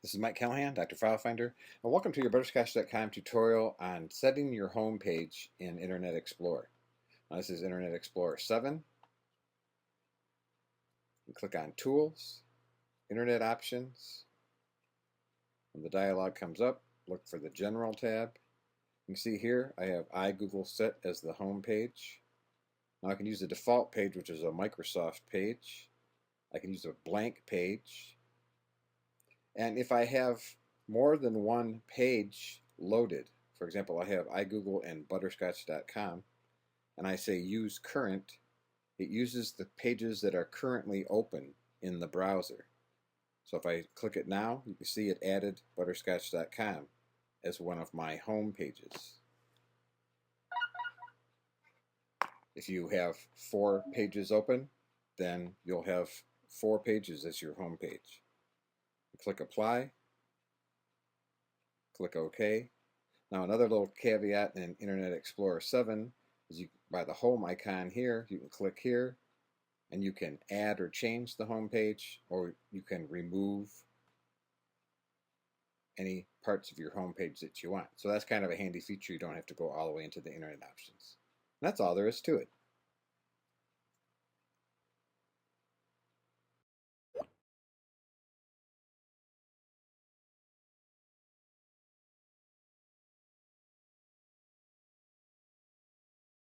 This is Mike Callahan, Dr. FileFinder, and welcome to your Butterscotch.com tutorial on setting your home page in Internet Explorer. Now, this is Internet Explorer 7. You click on Tools, Internet Options. When the dialog comes up, look for the General tab. You can see here I have iGoogle set as the home page. Now I can use the default page, which is a Microsoft page. I can use a blank page. And if I have more than one page loaded, for example, I have iGoogle and Butterscotch.com, and I say use current, it uses the pages that are currently open in the browser. So if I click it now, you can see it added Butterscotch.com as one of my home pages. If you have 4 pages open, then you'll have 4 pages as your home page. Click Apply, click OK. Now another little caveat in Internet Explorer 7 is by the home icon here, you can click here and you can add or change the home page, or you can remove any parts of your home page that you want. So that's kind of a handy feature. You don't have to go all the way into the Internet options. And that's all there is to it.